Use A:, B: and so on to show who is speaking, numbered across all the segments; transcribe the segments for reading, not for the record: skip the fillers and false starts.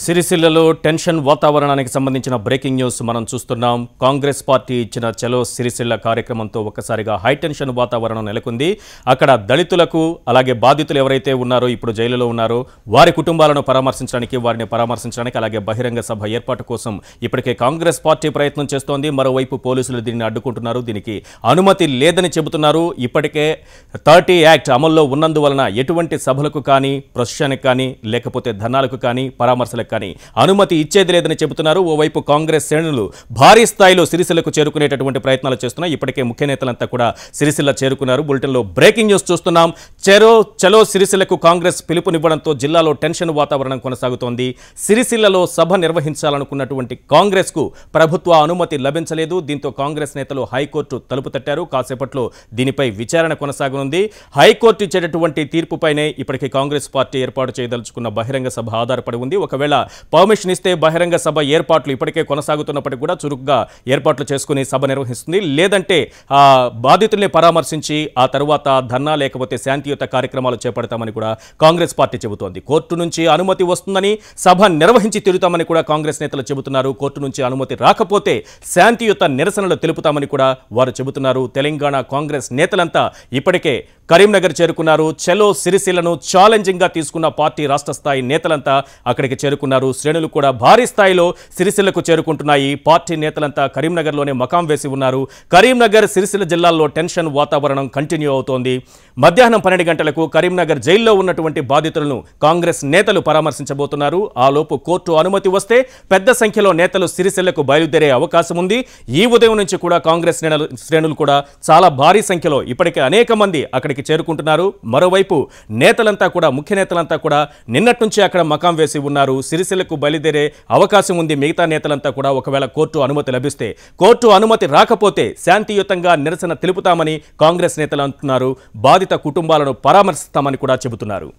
A: సిరిసిల్లలో టెన్షన్ వాతావరణానికి సంబంధించిన బ్రేకింగ్ న్యూస్ మనం చూస్తున్నాం. కాంగ్రెస్ పార్టీ ఇచ్చిన చలో సిరిసిల్ల కార్యక్రమంతో ఒక్కసారిగా హై టెన్షన్ వాతావరణం నెలకొంది. అక్కడ దళితులకు అలాగే బాధితులు ఎవరైతే ఉన్నారో ఇప్పుడు జైలులో ఉన్నారో వారి కుటుంబాలను వారిని పరామర్శించడానికి అలాగే బహిరంగ సభ ఏర్పాటు కోసం ఇప్పటికే కాంగ్రెస్ పార్టీ ప్రయత్నం చేస్తోంది. మరోవైపు పోలీసులు దీన్ని అడ్డుకుంటున్నారు. దీనికి అనుమతి లేదని చెబుతున్నారు. ఇప్పటికే 30 యాక్ట్ అమల్లో ఉన్నందువలన ఎటువంటి సభలకు కానీ ప్రొసెషన్కి కానీ లేకపోతే ధర్నాలకు కానీ పరామర్శలకు కానీ అనుమతి ఇచ్చేది లేదని చెబుతున్నారు. ఓవైపు కాంగ్రెస్ శ్రేణులు భారీ స్థాయిలో సిరిసిల్లకు చేరుకునేటటువంటి ప్రయత్నాలు చేస్తున్నాయి. ఇప్పటికే ముఖ్య నేతలంతా కూడా సిరిసిల్ల చేరుకున్నారు. బులెటిన్లో బ్రేకింగ్ న్యూస్ చూస్తున్నాం. చలో సిరిసిల్లకు కాంగ్రెస్ పిలుపునివ్వడంతో జిల్లాలో టెన్షన్ వాతావరణం కొనసాగుతోంది. సిరిసిల్లలో సభ నిర్వహించాలనుకున్నటువంటి కాంగ్రెస్ కు ప్రభుత్వ అనుమతి లభించలేదు. దీంతో కాంగ్రెస్ నేతలు హైకోర్టు తలుపు తట్టారు. కాసేపట్లో దీనిపై విచారణ కొనసాగనుంది. హైకోర్టు ఇచ్చేటటువంటి తీర్పుపైనే ఇప్పటికే కాంగ్రెస్ పార్టీ ఏర్పాటు చేయదలుచుకున్న బహిరంగ సభ ఆధారపడి ఉంది. ఒకవేళ పర్మిషన్ ఇస్తే బహిరంగ సభ ఏర్పాట్లు ఇప్పటికే కొనసాగుతున్నప్పటికీ కూడా చురుగ్గా ఏర్పాట్లు చేసుకుని సభ నిర్వహిస్తుంది. లేదంటే బాధితుల్ని పరామర్శించి ఆ తర్వాత ధర్నా లేకపోతే శాంతియుత కార్యక్రమాలు చేపడతామని కూడా కాంగ్రెస్ పార్టీ చెబుతోంది. కోర్టు నుంచి అనుమతి వస్తుందని సభ నిర్వహించి తిరుగుతామని కూడా కాంగ్రెస్ నేతలు చెబుతున్నారు. కోర్టు నుంచి అనుమతి రాకపోతే శాంతియుత నిరసనలు తెలుపుతామని కూడా వారు చెబుతున్నారు. తెలంగాణ కాంగ్రెస్ నేతలంతా ఇప్పటికే కరీంనగర్ చేరుకున్నారు. చలో సిరిసిల్లను ఛాలెంజింగ్ గా తీసుకున్న పార్టీ రాష్ట్ర స్థాయి నేతలంతా అక్కడికి చేరుకున్నారు. శ్రేణులు కూడా భారీ స్థాయిలో సిరిసిల్లకు చేరుకుంటున్నాయి. పార్టీ నేతలంతా కరీంనగర్లోనే మకాం వేసి ఉన్నారు. కరీంనగర్ సిరిసిల్ల జిల్లాల్లో టెన్షన్ వాతావరణం కంటిన్యూ అవుతోంది. మధ్యాహ్నం 12 గంటలకు కరీంనగర్ జైల్లో ఉన్నటువంటి బాధితులను కాంగ్రెస్ నేతలు పరామర్శించబోతున్నారు. ఆలోపు కోర్టు అనుమతి వస్తే పెద్ద సంఖ్యలో నేతలు సిరిసిల్లకు బయలుదేరే అవకాశం ఉంది. ఈ ఉదయం నుంచి కూడా కాంగ్రెస్ శ్రేణులు కూడా చాలా భారీ సంఖ్యలో ఇప్పటికే అనేక మంది అక్కడికి చేరుకుంటున్నారు. మరోవైపు నేతలంతా కూడా ముఖ్య నేతలంతా కూడా నిన్నటి నుంచి అక్కడ మకాం వేసి ఉన్నారు. సిరిసిల్లకు బయలుదేరే అవకాశం ఉంది. మిగతా నేతలంతా కూడా ఒకవేళ కోర్టు అనుమతి లభిస్తే, కోర్టు అనుమతి రాకపోతే శాంతియుతంగా నిరసన తెలుపుతామని కాంగ్రెస్ నేతలు అంటున్నారు. బాధిత కుటుంబాలను పరామర్శిస్తామని కూడా చెబుతున్నారు.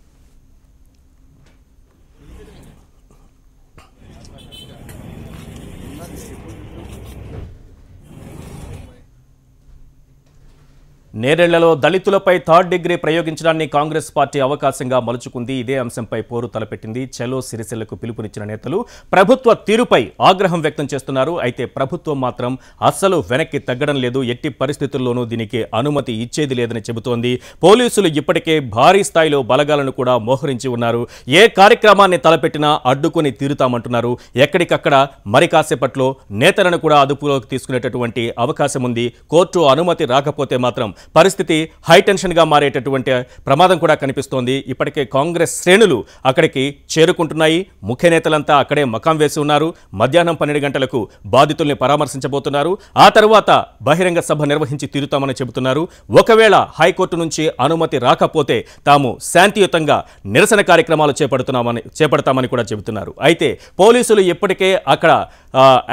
A: నేరెళ్లలో దళితులపై 3rd డిగ్రీ ప్రయోగించడాన్ని కాంగ్రెస్ పార్టీ అవకాశంగా మలుచుకుంది. ఇదే అంశంపై పోరు తలపెట్టింది. చలో సిరిసిల్లకు పిలుపునిచ్చిన నేతలు ప్రభుత్వ తీరుపై ఆగ్రహం వ్యక్తం చేస్తున్నారు. అయితే ప్రభుత్వం మాత్రం అస్సలు వెనక్కి తగ్గడం లేదు. ఎట్టి పరిస్థితుల్లోనూ దీనికి అనుమతి ఇచ్చేది లేదని చెబుతోంది. పోలీసులు ఇప్పటికే భారీ స్థాయిలో బలగాలను కూడా మోహరించి ఉన్నారు. ఏ కార్యక్రమాన్ని తలపెట్టినా అడ్డుకొని తీరుతామంటున్నారు. ఎక్కడికక్కడ మరి కాసేపట్లో నేతలను కూడా అదుపులోకి తీసుకునేటటువంటి అవకాశం ఉంది. కోర్టు అనుమతి రాకపోతే మాత్రం పరిస్థితి హై టెన్షన్ గా మారేటటువంటి ప్రమాదం కూడా కనిపిస్తోంది. ఇప్పటికే కాంగ్రెస్ శ్రేణులు అక్కడికి చేరుకుంటున్నాయి. ముఖ్య నేతలంతా అక్కడే మకాం వేసి ఉన్నారు. మధ్యాహ్నం 12 గంటలకు బాధితుల్ని పరామర్శించబోతున్నారు. ఆ తర్వాత బహిరంగ సభ నిర్వహించి తీరుతామని చెబుతున్నారు. ఒకవేళ హైకోర్టు నుంచి అనుమతి రాకపోతే తాము శాంతియుతంగా నిరసన కార్యక్రమాలు చేపడతామని కూడా చెబుతున్నారు. అయితే పోలీసులు ఇప్పటికే అక్కడ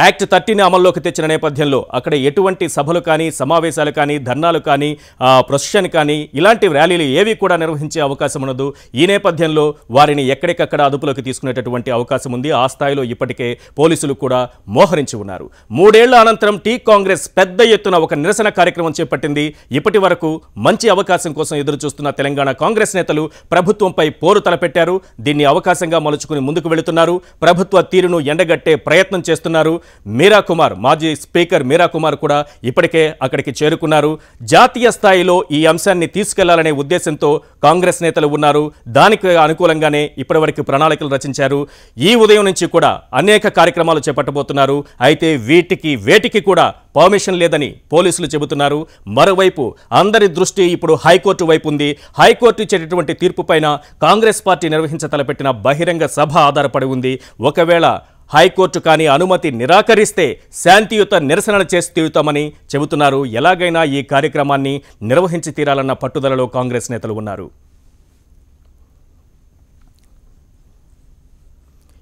A: యాక్ట్ 30ని అమల్లోకి తెచ్చిన నేపథ్యంలో అక్కడ ఎటువంటి సభలు కానీ సమావేశాలు కానీ ధర్నాలు కానీ ప్రొసెషన్ కానీ ఇలాంటి ర్యాలీలు ఏవి కూడా నిర్వహించే అవకాశం ఉండదు. ఈ నేపథ్యంలో వారిని ఎక్కడికక్కడ అదుపులోకి తీసుకునేటటువంటి అవకాశం ఉంది. ఆ స్థాయిలో ఇప్పటికే పోలీసులు కూడా మోహరించి ఉన్నారు. 3 ఏళ్ల అనంతరం కాంగ్రెస్ పెద్ద ఎత్తున ఒక నిరసన కార్యక్రమం చేపట్టింది. ఇప్పటి వరకు మంచి అవకాశం కోసం ఎదురు చూస్తున్న తెలంగాణ కాంగ్రెస్ నేతలు ప్రభుత్వంపై పోరు తలపెట్టారు. దీన్ని అవకాశంగా మలుచుకుని ముందుకు వెళుతున్నారు. ప్రభుత్వ తీరును ఎండగట్టే ప్రయత్నం చేస్తున్నారు. మీరా కుమార్, మాజీ స్పీకర్ మీరా కుమార్ కూడా ఇప్పటికే అక్కడికి చేరుకున్నారు. జాతీయ స్థాయిలో ఈ అంశాన్ని తీసుకెళ్లాలనే ఉద్దేశంతో కాంగ్రెస్ నేతలు ఉన్నారు. దానికి అనుకూలంగానే ఇప్పటివరకు ప్రణాళికలు రచించారు. ఈ ఉదయం నుంచి కూడా అనేక కార్యక్రమాలు చేపట్టబోతున్నారు. అయితే వేటికి కూడా పర్మిషన్ లేదని పోలీసులు చెబుతున్నారు. మరోవైపు అందరి దృష్టి ఇప్పుడు హైకోర్టు వైపు ఉంది. హైకోర్టు ఇచ్చేటటువంటి తీర్పు పైన కాంగ్రెస్ పార్టీ నిర్వహించతలపెట్టిన బహిరంగ సభ ఆధారపడి ఉంది. ఒకవేళ హైకోర్టు కానీ అనుమతి నిరాకరిస్తే శాంతియుత నిరసనలు చేసి తీరుతామని చెబుతున్నారు. ఎలాగైనా ఈ కార్యక్రమాన్ని నిర్వహించి తీరాలన్న పట్టుదలలో కాంగ్రెస్ నేతలు ఉన్నారు.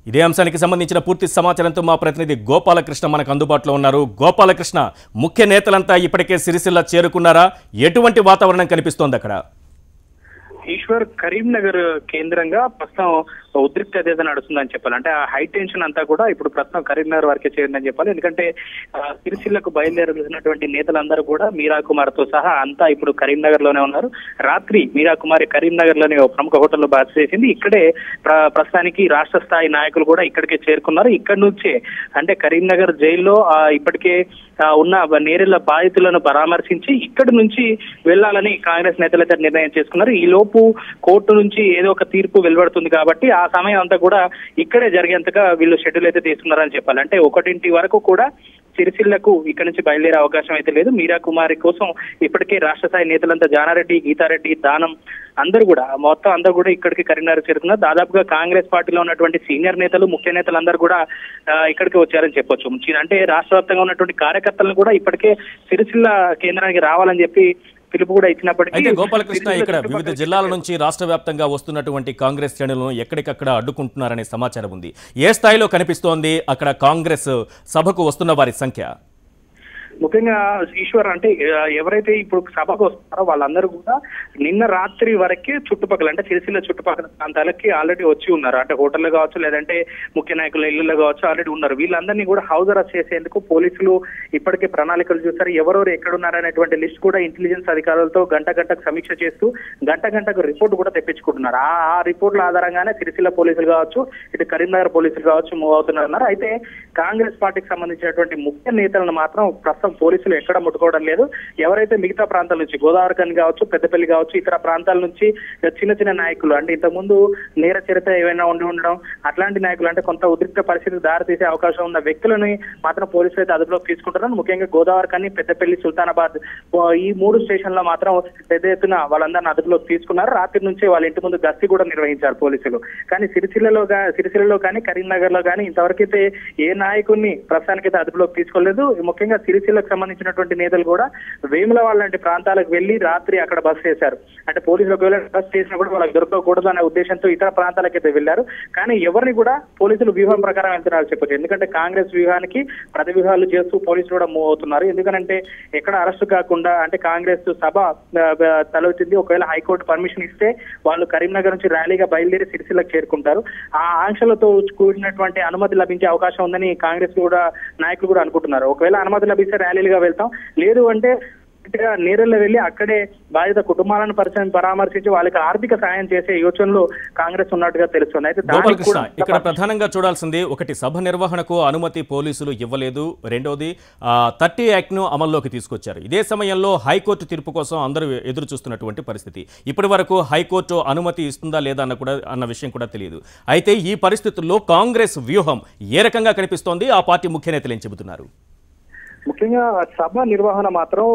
A: ఇదే అంశానికి సంబంధించిన పూర్తి సమాచారంతో మా ప్రతినిధి గోపాలకృష్ణ మనకు అందుబాటులో ఉన్నారు. గోపాలకృష్ణ, ముఖ్య నేతలంతా ఇప్పటికే సిరిసిల్ల చేరుకున్నారా? ఎటువంటి వాతావరణం కనిపిస్తోంది అక్కడ?
B: ఈశ్వర్, కరీంనగర్ కేంద్రంగా ప్రస్తుతం ఉద్రిక్తత నడుస్తుందని చెప్పాలి. అంటే ఆ హై టెన్షన్ అంతా కూడా ఇప్పుడు ప్రస్తుతం కరీంనగర్ వరకే చేరిందని చెప్పాలి. ఎందుకంటే సిరిసిల్లకు బయలుదేరుతున్నటువంటి నేతలందరూ కూడా మీరా కుమార్ తో సహా అంతా ఇప్పుడు కరీంనగర్ లోనే ఉన్నారు. రాత్రి మీరా కుమార్ కరీంనగర్ లోనే ప్రముఖ హోటల్లో బస చేసింది. ఇక్కడే ప్రస్తుతానికి రాష్ట్ర స్థాయి నాయకులు కూడా ఇక్కడికే చేరుకున్నారు. ఇక్కడ నుంచే అంటే కరీంనగర్ జైల్లో ఇప్పటికే ఉన్న నేరెళ్ల బాధితులను పరామర్శించి ఇక్కడి నుంచి వెళ్లాలని కాంగ్రెస్ నేతలు అయితే నిర్ణయం చేసుకున్నారు. ఈ లోపు కోర్టు నుంచి ఏదో ఒక తీర్పు వెలువడుతుంది కాబట్టి ఆ సమయం అంతా కూడా ఇక్కడే జరిగేంతగా వీళ్ళు షెడ్యూల్ అయితే తీసుకున్నారని చెప్పాలి. అంటే 1 వరకు కూడా సిరిసిల్లకు ఇక్కడ నుంచి బయలుదేరే అవకాశం అయితే లేదు. మీరా కుమారి కోసం ఇప్పటికే రాష్ట్ర స్థాయి నేతలంతా జానారెడ్డి, గీతారెడ్డి, దానం అందరూ కూడా ఇక్కడికి కరీంనగర్ చేరుకున్నారు. దాదాపుగా కాంగ్రెస్ పార్టీలో ఉన్నటువంటి సీనియర్ నేతలు, ముఖ్య నేతలు అందరూ కూడా ఇక్కడికి వచ్చారని చెప్పొచ్చు. అంటే రాష్ట్ర వ్యాప్తంగా ఉన్నటువంటి కార్యకర్తలను కూడా ఇప్పటికే సిరిసిల్ల కేంద్రానికి రావాలని చెప్పి పిలుపు కూడా ఇచ్చినప్పటికీ
A: అయితే గోపాలకృష్ణ ఇక్కడ వివిధ జిల్లాల నుంచి రాష్ట్ర వ్యాప్తంగా వస్తున్నటువంటి కాంగ్రెస్ శ్రేణులను ఎక్కడికక్కడ అడ్డుకుంటున్నారనే సమాచారం ఉంది. ఏ స్థాయిలో కనిపిస్తోంది అక్కడ కాంగ్రెస్ సభకు వస్తున్న వారి సంఖ్య?
B: ముఖ్యంగా ఈశ్వర్ అంటే ఎవరైతే ఇప్పుడు సభకు వస్తున్నారో వాళ్ళందరూ కూడా నిన్న రాత్రి వరకే చుట్టుపక్కల అంటే సిరిసిల్ల చుట్టుపక్కల ప్రాంతాలకి ఆల్రెడీ వచ్చి ఉన్నారు. అంటే హోటల్లో కావచ్చు, లేదంటే ముఖ్య నాయకుల ఇళ్లలో కావచ్చు ఆల్రెడీ ఉన్నారు. వీళ్ళందరినీ కూడా హౌస్ అరెస్ట్ చేసేందుకు పోలీసులు ఇప్పటికే ప్రణాళికలు చూస్తారు. ఎవరెవరు ఎక్కడున్నారనేటువంటి లిస్ట్ కూడా ఇంటెలిజెన్స్ అధికారులతో గంటకు సమీక్ష చేస్తూ గంటకు రిపోర్ట్ కూడా తెప్పించుకుంటున్నారు. ఆ రిపోర్ట్ల ఆధారంగానే సిరిసిల్ల పోలీసులు కావచ్చు, ఇటు కరీంనగర్ పోలీసులు కావచ్చు మూవ్ అవుతున్నారు. అయితే కాంగ్రెస్ పార్టీకి సంబంధించినటువంటి ముఖ్య నేతలను మాత్రం పోలీసులు ఎక్కడ ముట్టుకోవడం లేదు. ఎవరైతే మిగతా ప్రాంతాల నుంచి గోదావరి కని కావచ్చు, పెద్దపల్లి కావచ్చు, ఇతర ప్రాంతాల నుంచి చిన్న నాయకులు అంటే ఇంతకుముందు నేర చరిత్ర ఏమైనా ఉండడం అట్లాంటి నాయకులు అంటే కొంత ఉద్రిక్త పరిస్థితికి దారితీసే అవకాశం ఉన్న వ్యక్తులని మాత్రం పోలీసులు అయితే అదుపులోకి తీసుకుంటున్నారు. ముఖ్యంగా గోదావరి కని, పెద్దపల్లి, సుల్తానాబాద్ ఈ 3 స్టేషన్లో మాత్రం పెద్ద ఎత్తున వాళ్ళందరినీ అదుపులోకి తీసుకున్నారు. రాత్రి నుంచే వాళ్ళ ఇంటి ముందు గస్తీ కూడా నిర్వహించారు పోలీసులు. కానీ సిరిసిల్లలో కానీ కరీంనగర్ లో కానీ ఇంతవరకైతే ఏ నాయకుడిని ప్రస్తుతానికైతే అదుపులోకి తీసుకోలేదు. ముఖ్యంగా సిరిసిల్ల సంబంధించినటువంటి నేతలు కూడా వేములవాడ లాంటి ప్రాంతాలకు వెళ్లి రాత్రి అక్కడ బస్ చేశారు. అంటే పోలీసులు ఒకవేళ బస్ చేసినా కూడా వాళ్ళకి దొరకకూడదు అనే ఉద్దేశంతో ఇతర ప్రాంతాలకైతే వెళ్లారు. కానీ ఎవరిని కూడా పోలీసులు వ్యూహం ప్రకారం వెళ్తున్నారు చెప్పచ్చు. ఎందుకంటే కాంగ్రెస్ వ్యూహానికి ప్రతి వ్యూహాలు చేస్తూ పోలీసులు కూడా మూవ్ అవుతున్నారు. ఎందుకంటే ఎక్కడ అరెస్టు కాకుండా అంటే కాంగ్రెస్ సభ తలెత్తింది. ఒకవేళ హైకోర్టు పర్మిషన్ ఇస్తే వాళ్ళు కరీంనగర్ నుంచి ర్యాలీగా బయలుదేరి సిరిసిల్లకు చేరుకుంటారు. ఆ ఆంక్షలతో కూడినటువంటి అనుమతి లభించే అవకాశం ఉందని కాంగ్రెస్ నాయకులు కూడా అనుకుంటున్నారు. ఒకవేళ అనుమతి లభిస్తే ర్యాలీలుగా వెళ్తాం, లేదు అంటే నేరెల్లో వెళ్లి అక్కడే బాధిత కుటుంబాలను పరామర్శించి వాళ్ళకి ఆర్థిక సాయం చేసే యోచనలో కాంగ్రెస్ ఉన్నట్టుగా తెలుస్తుంది. అయితే
A: ఇక్కడ ప్రధానంగా చూడాల్సింది ఒకటి, సభ నిర్వహణకు అనుమతి పోలీసులు ఇవ్వలేదు. రెండోది 30 యాక్ట్ ను అమల్లోకి తీసుకొచ్చారు. ఇదే సమయంలో హైకోర్టు తీర్పు కోసం అందరూ ఎదురు చూస్తున్నటువంటి పరిస్థితి. ఇప్పటి వరకు హైకోర్టు అనుమతి ఇస్తుందా లేదా అన్న విషయం కూడా తెలియదు. అయితే ఈ పరిస్థితుల్లో కాంగ్రెస్ వ్యూహం ఏ రకంగా కనిపిస్తోంది? ఆ పార్టీ ముఖ్య నేతలు ఏం చెబుతున్నారు?
B: ముఖ్యంగా సభ నిర్వహణ మాత్రం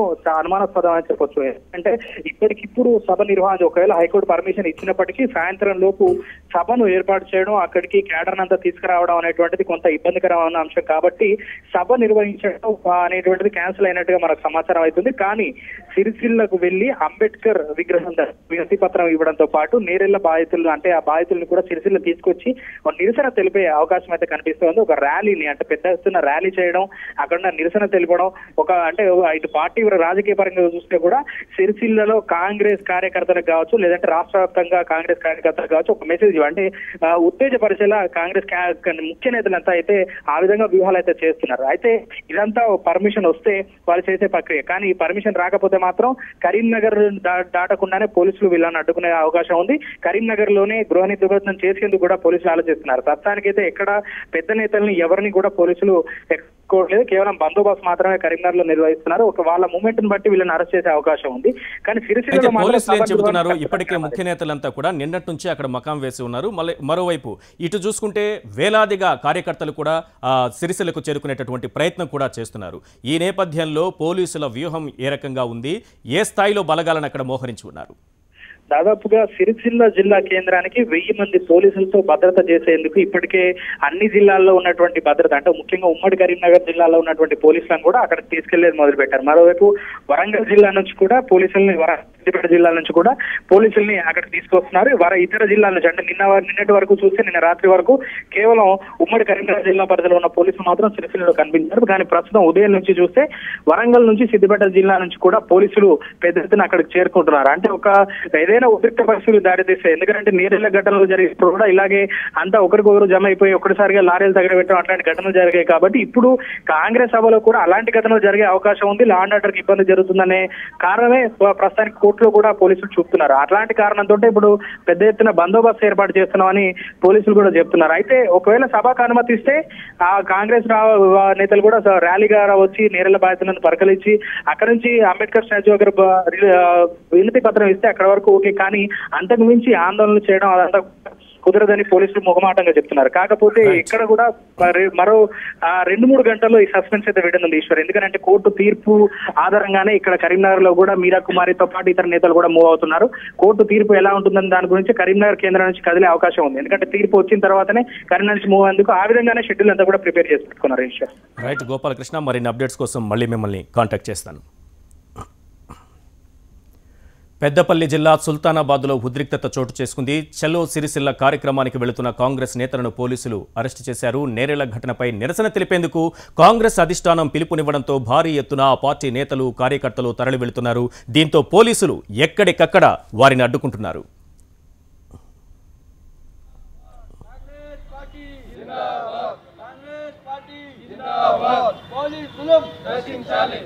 B: అనుమానాస్పదం అని చెప్పొచ్చు. అంటే ఇప్పటికిప్పుడు సభ నిర్వహణ ఒకవేళ హైకోర్టు పర్మిషన్ ఇచ్చినప్పటికీ సాయంత్రం లోపు సభను ఏర్పాటు చేయడం, అక్కడికి క్యాడర్ అంతా తీసుకురావడం అనేటువంటిది కొంత ఇబ్బందికరమైన అంశం కాబట్టి సభ నిర్వహించడం అనేటువంటిది క్యాన్సిల్ అయినట్టుగా మనకు సమాచారం అవుతుంది. కానీ సిరిసిల్లకు వెళ్లి అంబేద్కర్ విగ్రహం వినతి పత్రం ఇవ్వడంతో పాటు నేరెళ్ల బాధితులు అంటే ఆ బాధితులను కూడా సిరిసిల్ల తీసుకొచ్చి నిరసన తెలిపే అవకాశం అయితే కనిపిస్తోంది. ఒక ర్యాలీని అంటే పెద్ద ఎత్తున ర్యాలీ చేయడం, అక్కడ నిరసన తెలిపడం, ఒక అంటే ఇటు పార్టీ రాజకీయ పరంగా చూస్తే కూడా సిరిసిల్లలో కాంగ్రెస్ కార్యకర్తలకు కావచ్చు, లేదంటే రాష్ట్ర వ్యాప్తంగా కాంగ్రెస్ కార్యకర్తలకు కావచ్చు ఒక మెసేజ్ అంటే ఉత్తేజపరిచేలా కాంగ్రెస్ ముఖ్య నేతలంతా అయితే ఆ విధంగా వ్యూహాలు అయితే చేస్తున్నారు. అయితే ఇదంతా పర్మిషన్ వస్తే వాళ్ళు చేసే ప్రక్రియ. కానీ ఈ పర్మిషన్ రాకపోతే మాత్రం కరీంనగర్ దాటకుండానే పోలీసులు వీళ్ళని అడ్డుకునే అవకాశం ఉంది. కరీంనగర్ లోనే గృహ నిర్బంధం చేసేందుకు కూడా పోలీసులు ఆలోచిస్తున్నారు. ప్రస్తుతానికైతే ఎక్కడ పెద్ద నేతల్ని ఎవరిని కూడా పోలీసులు లేదు, కేవలం బందోబస్తు మాత్రమే కరీంనగర్ లో నిర్వహిస్తున్నారు. ఒక వాళ్ళ మూమెంట్ ని బట్టి వీళ్ళని అరెస్ట్ చేసే అవకాశం ఉంది. కానీ సిరిసిల్లలో
A: పోలీసులు ఏం చెబుతున్నారు? ఇప్పటికే ముఖ్య నేతలంతా కూడా నిన్నటి నుంచి అక్కడ మకాం వేసి ఉన్నారు. మరోవైపు ఇటు చూసుకుంటే వేలాదిగా కార్యకర్తలు కూడా సిరిసిల్లకు చేరుకునేటటువంటి ప్రయత్నం కూడా చేస్తున్నారు. ఈ నేపథ్యంలో పోలీసుల వ్యూహం ఏ రకంగా ఉంది? ఏ స్థాయిలో బలగాలను అక్కడ మోహరించి ఉన్నారు?
B: దాదాపుగా సిరిసిల్ల జిల్లా కేంద్రానికి 1000 మంది పోలీసులతో భద్రత చేసేందుకు ఇప్పటికే అన్ని జిల్లాల్లో ఉన్నటువంటి భద్రత అంటే ముఖ్యంగా ఉమ్మడి కరీంనగర్ జిల్లాలో ఉన్నటువంటి పోలీసులను కూడా అక్కడికి తీసుకెళ్లేది మొదలు పెట్టారు. మరోవైపు వరంగల్ జిల్లా నుంచి కూడా పోలీసుల్ని సిద్దిపేట జిల్లాల నుంచి కూడా పోలీసుల్ని అక్కడికి తీసుకొస్తున్నారు. ఇతర జిల్లాల నుంచి అంటే నిన్నటి వరకు చూస్తే నిన్న రాత్రి వరకు కేవలం ఉమ్మడి కరీంనగర్ జిల్లా పరిధిలో ఉన్న పోలీసులు మాత్రం సిరిసిల్లలో కనిపించారు. కానీ ప్రస్తుతం ఉదయం నుంచి చూస్తే వరంగల్ నుంచి సిద్దిపేట జిల్లా నుంచి కూడా పోలీసులు పెద్ద ఎత్తున అక్కడికి చేరుకుంటున్నారు. అంటే ఏదైనా ఉద్రిక్త పరిస్థితులు దారితీస్తాయి. ఎందుకంటే నేరేళ్ల ఘటనలు జరిగినప్పుడు కూడా ఇలాగే అంతా ఒకరికొకరు జమ అయిపోయి ఒకటిసారిగా లారీలు తగలబెట్టడం అట్లాంటి ఘటనలు జరిగాయి. కాబట్టి ఇప్పుడు కాంగ్రెస్ సభలో కూడా అలాంటి ఘటనలు జరిగే అవకాశం ఉంది. లా అండ్ ఆర్డర్ కి ఇబ్బంది జరుగుతుందనే కారణమే ప్రస్తుతానికి కోర్టులో కూడా పోలీసులు చూపుతున్నారు. అట్లాంటి కారణంతో ఇప్పుడు పెద్ద ఎత్తున బందోబస్తు ఏర్పాటు చేస్తున్నామని పోలీసులు కూడా చెప్తున్నారు. అయితే ఒకవేళ సభకు అనుమతిస్తే ఆ కాంగ్రెస్ నేతలు కూడా ర్యాలీగా వచ్చి నేరేళ్ల బాధితులను పరికలించి అక్కడ నుంచి అంబేద్కర్ స్టాచ్యూ దగ్గర వినతి పత్రం ఇస్తే అక్కడ వరకు ఓకే. కానీ అంతకు మించి ఆందోళనలు చేయడం అదంతా కుదరదని పోలీసులు మొహమాటంగా చెప్తున్నారు. కాకపోతే ఇక్కడ కూడా మరో 2-3 గంటల్లో ఈ సస్పెన్స్ అయితే విడనుంది ఈశ్వర్. ఎందుకంటే కోర్టు తీర్పు ఆధారంగానే ఇక్కడ కరీంనగర్ లో కూడా మీరా కుమారితో పాటు ఇతర నేతలు కూడా మూవ్ అవుతున్నారు. కోర్టు తీర్పు ఎలా ఉంటుందని దాని గురించి కరీంనగర్ కేంద్రం నుంచి కదిలే అవకాశం ఉంది. ఎందుకంటే తీర్పు వచ్చిన తర్వాతనే కరీంనగర్ నుంచి మూవ్ అయ్యేందుకు ఆ విధంగానే షెడ్యూల్ అంతా కూడా ప్రిపేర్ చేసి పెట్టుకున్నారు ఈశ్వర్.
A: రైట్ గోపాలకృష్ణ, మరిన్ని అప్డేట్స్ కోసం మళ్ళీ మిమ్మల్ని కాంటాక్ట్ చేస్తాను. పెద్దపల్లి జిల్లా సుల్తానాబాద్లో ఉద్రిక్తత చోటు చేసుకుంది. చలో సిరిసిల్ల కార్యక్రమానికి వెళుతున్న కాంగ్రెస్ నేతలను పోలీసులు అరెస్టు చేశారు. నేరేళ్ల ఘటనపై నిరసన తెలిపేందుకు కాంగ్రెస్ అధిష్టానం పిలుపునివ్వడంతో భారీ ఎత్తున ఆ పార్టీ నేతలు కార్యకర్తలు తరలి వెళుతున్నారు. దీంతో పోలీసులు ఎక్కడికక్కడ వారిని అడ్డుకుంటున్నారు.
C: పోలీసులు రక్షించాలి.